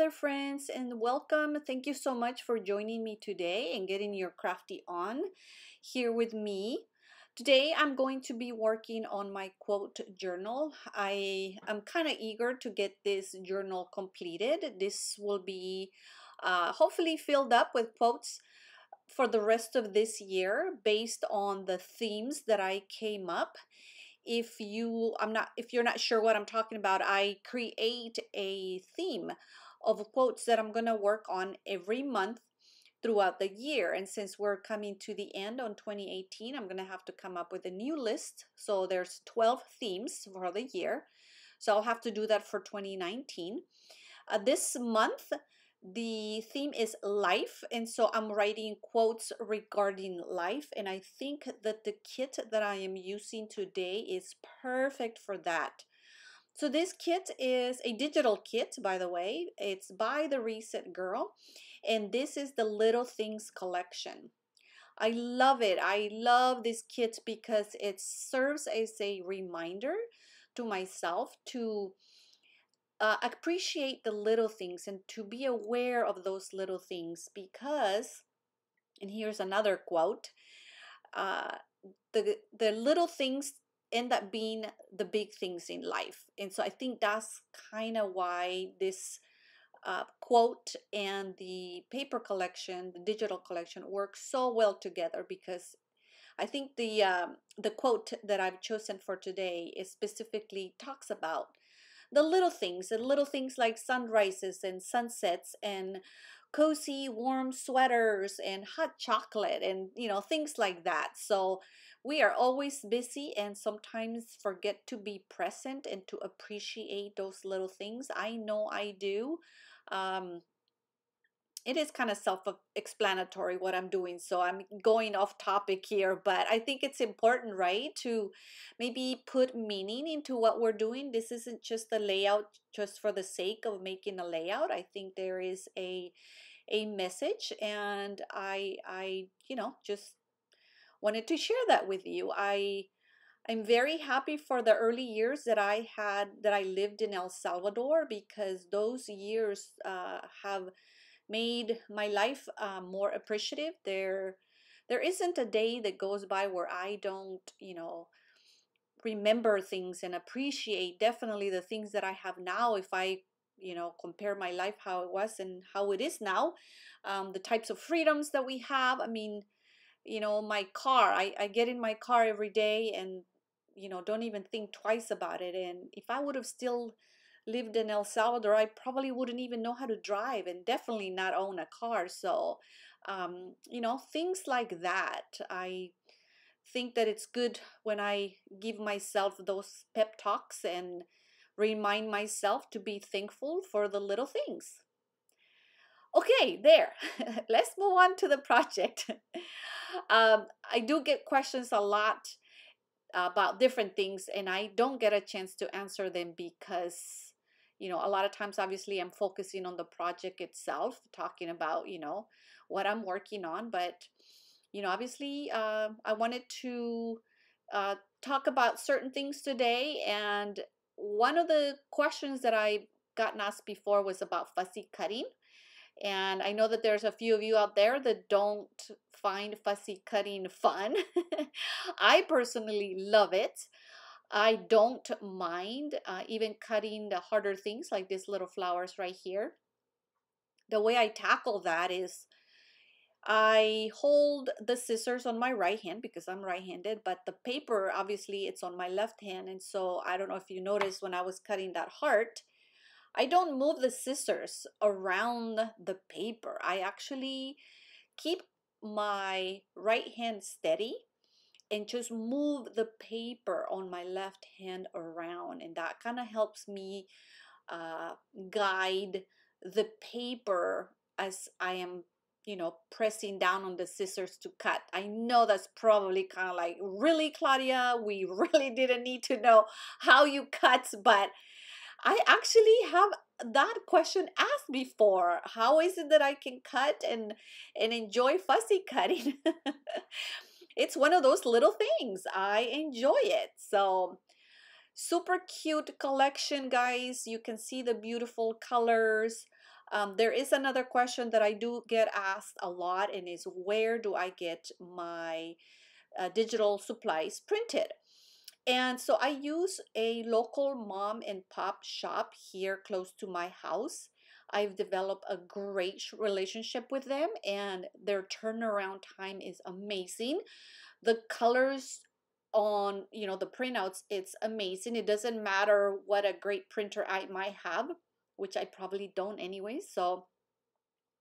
there, friends, and welcome. Thank you so much for joining me today and getting your crafty on here with me. Today, I'm going to be working on my quote journal. I am kind of eager to get this journal completed. This will be hopefully filled up with quotes for the rest of this year based on the themes that I came up. If you're not sure what I'm talking about, I create a theme of quotes that I'm going to work on every month throughout the year. And since we're coming to the end on 2018, I'm going to have to come up with a new list. So there's 12 themes for the year. So I'll have to do that for 2019. This month, the theme is life, and so I'm writing quotes regarding life, and I think that the kit that I am using today is perfect for that. So this kit is a digital kit, by the way. It's by the Reset Girl, and this is the Little Things collection. I love it. I love this kit because it serves as a reminder to myself to appreciate the little things and to be aware of those little things because, and here's another quote, uh, the little things end up being the big things in life. And so I think that's kind of why this quote and the paper collection, the digital collection, work so well together, because I think the quote that I've chosen for today is specifically talks about the little things like sunrises and sunsets and cozy warm sweaters and hot chocolate and things like that. So we are always busy and sometimes forget to be present and to appreciate those little things. I know I do. um, it is kind of self-explanatory what I'm doing, so I'm going off topic here, but I think it's important, right, to maybe put meaning into what we're doing. This isn't just a layout just for the sake of making a layout. I think there is a message, and I just wanted to share that with you. I'm very happy for the early years that I lived in El Salvador, because those years have made my life more appreciative. There isn't a day that goes by where I don't, remember things and appreciate definitely the things that I have now. If I, compare my life, how it was and how it is now, the types of freedoms that we have. I mean, my car, I get in my car every day and, don't even think twice about it. And if I would have still lived in El Salvador, I probably wouldn't even know how to drive and definitely not own a car. So, things like that. I think that it's good when I give myself those pep talks and remind myself to be thankful for the little things. Okay, there. Let's move on to the project. I do get questions a lot about different things, and I don't get a chance to answer them because, a lot of times, obviously, I'm focusing on the project itself, talking about, what I'm working on. But, obviously, I wanted to talk about certain things today. And one of the questions that I got asked before was about fussy cutting. And I know that there's a few of you out there that don't find fussy cutting fun. I personally love it. I don't mind even cutting the harder things like these little flowers right here. The way I tackle that is I hold the scissors on my right hand because I'm right-handed, but the paper, obviously, it's on my left hand. And so I don't know if you noticed when I was cutting that heart, I don't move the scissors around the paper. I actually keep my right hand steady and just move the paper on my left hand around. And that kind of helps me uh, guide the paper as I am, pressing down on the scissors to cut. I know that's probably kind of like, really, Claudia, we really didn't need to know how you cut, but I actually have that question asked before. How is it that I can cut and enjoy fussy cutting? It's one of those little things. I enjoy it. So super cute collection, guys. You can see the beautiful colors. There is another question that I do get asked a lot, and is where do I get my digital supplies printed? And so I use a local mom and pop shop here close to my house. I've developed a great relationship with them, and their turnaround time is amazing. The colors on, the printouts, it's amazing. It doesn't matter what a great printer I might have, which I probably don't anyway. So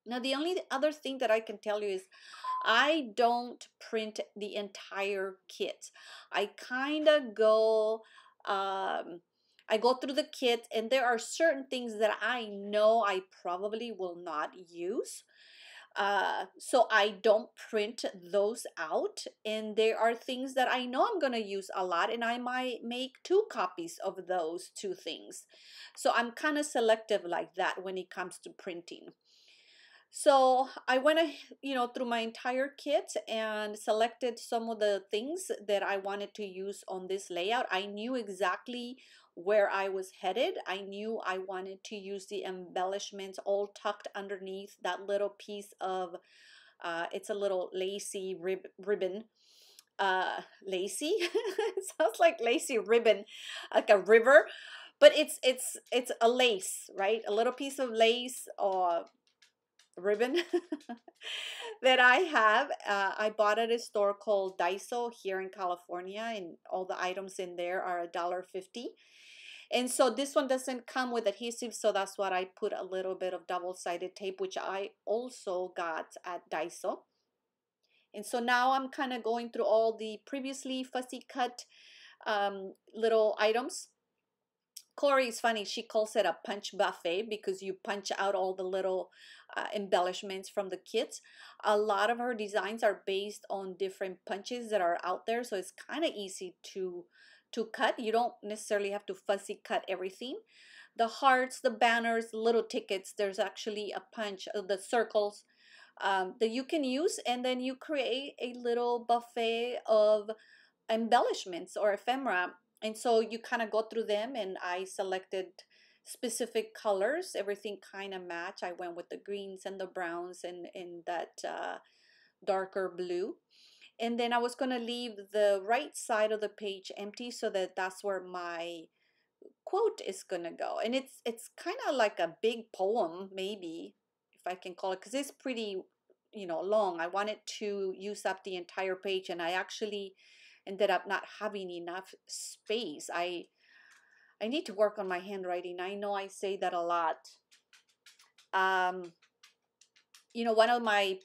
now the only other thing that I can tell you is I don't print the entire kit. I kind of go, I go through the kit, and there are certain things that I know I probably will not use. So I don't print those out. And there are things that I know I'm going to use a lot, and I might make two copies of those two things. So I'm kind of selective like that when it comes to printing. So I went, through my entire kit and selected some of the things that I wanted to use on this layout. I knew exactly where I was headed. I knew I wanted to use the embellishments all tucked underneath that little piece of, it's a little lacy ribbon. Lacy, it sounds like lacy ribbon, like a river, but it's a lace, right? A little piece of lace or ribbon that I have. I bought at a store called Daiso here in California, and all the items in there are $1.50. And so this one doesn't come with adhesive, so that's what I put a little bit of double-sided tape, which I also got at Daiso. And so now I'm kind of going through all the previously fussy cut little items. Corey is funny. She calls it a punch buffet because you punch out all the little embellishments from the kits. A lot of her designs are based on different punches that are out there, so it's kind of easy to cut. You don't necessarily have to fussy cut everything. The hearts, the banners, the little tickets, there's actually a punch of the circles that you can use, and then you create a little buffet of embellishments or ephemera. And so you kind of go through them, and I selected specific colors. Everything kind of match. I went with the greens and the browns and that darker blue. And then I was going to leave the right side of the page empty, so that that's where my quote is going to go. And it's kind of like a big poem, maybe, if I can call it, because it's pretty, long. I wanted to use up the entire page, and I actually ended up not having enough space. I need to work on my handwriting. I know I say that a lot. Um, one of my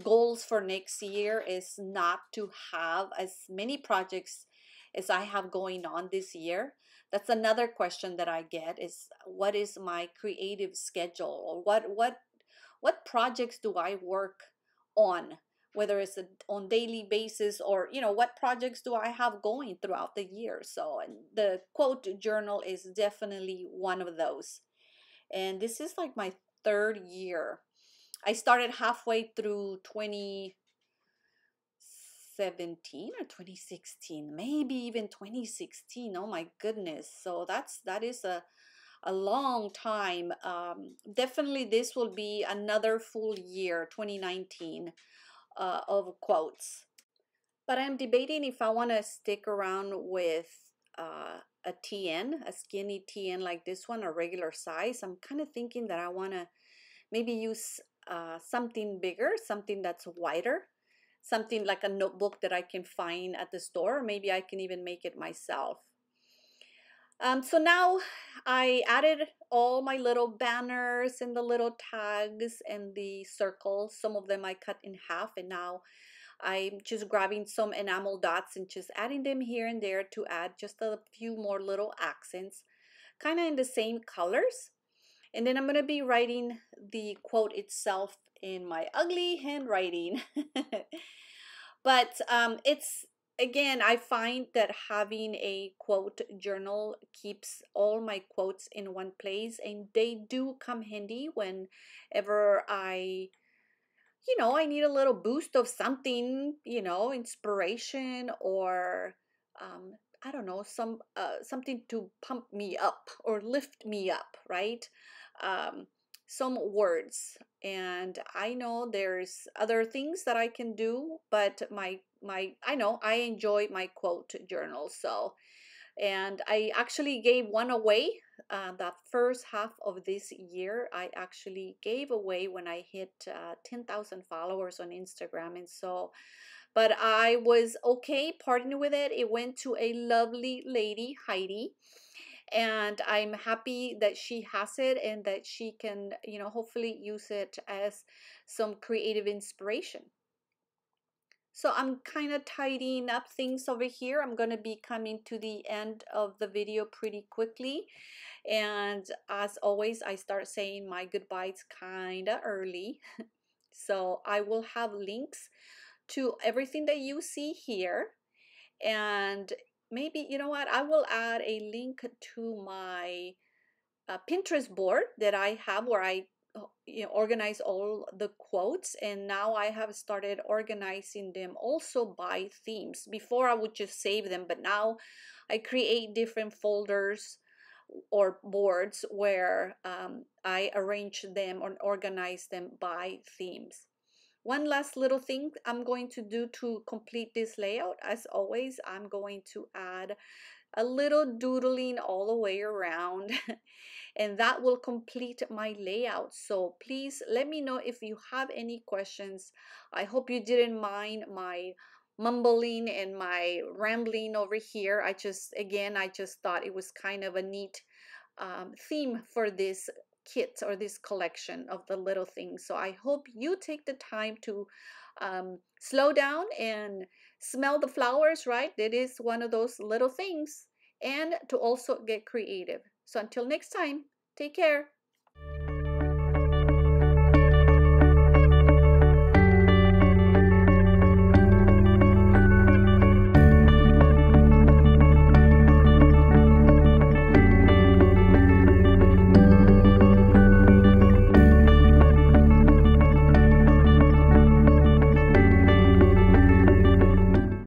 goals for next year is not to have as many projects as I have going on this year. That's another question that I get, is what is my creative schedule, or what projects do I work on, whether it's on daily basis, or what projects do I have going throughout the year. So, and the quote journal is definitely one of those. And this is like my third year. I started halfway through 2017 or 2016, maybe even 2016. Oh my goodness. So that is a long time. Definitely this will be another full year, 2019, of quotes. But I'm debating if I want to stick around with a TN, a skinny TN like this one, a regular size. I'm kind of thinking that I want to maybe use something bigger, something that's wider, something like a notebook that I can find at the store. Maybe I can even make it myself. So now I added all my little banners and the little tags and the circles. Some of them I cut in half, and now I'm just grabbing some enamel dots and just adding them here and there to add just a few more little accents, kind of in the same colors. And then I'm going to be writing the quote itself in my ugly handwriting. But it's, again, I find that having a quote journal keeps all my quotes in one place, and they do come handy whenever I need a little boost of something, inspiration, or I don't know, something to pump me up or lift me up, right? some words. And I know there's other things that I can do, but my I know I enjoy my quote journal. So, and I actually gave one away. That first half of this year, I actually gave away when I hit 10,000 followers on Instagram. And so, but I was okay parting with it. It went to a lovely lady, Heidi, and I'm happy that she has it and that she can, hopefully use it as some creative inspiration. So I'm kind of tidying up things over here. I'm going to be coming to the end of the video pretty quickly. And as always, I start saying my goodbyes kind of early. So I will have links to everything that you see here. And maybe, you know what, I will add a link to my Pinterest board that I have where I organize all the quotes, and now I have started organizing them also by themes. Before I would just save them, but now I create different folders or boards where I arrange them or organize them by themes. One last little thing I'm going to do to complete this layout, as always, I'm going to add a little doodling all the way around and that will complete my layout. So please let me know if you have any questions. I hope you didn't mind my mumbling and my rambling over here. I just thought it was kind of a neat theme for this kit or this collection of the little things. So I hope you take the time to slow down and smell the flowers, right? That is one of those little things. And to also get creative. So until next time, take care.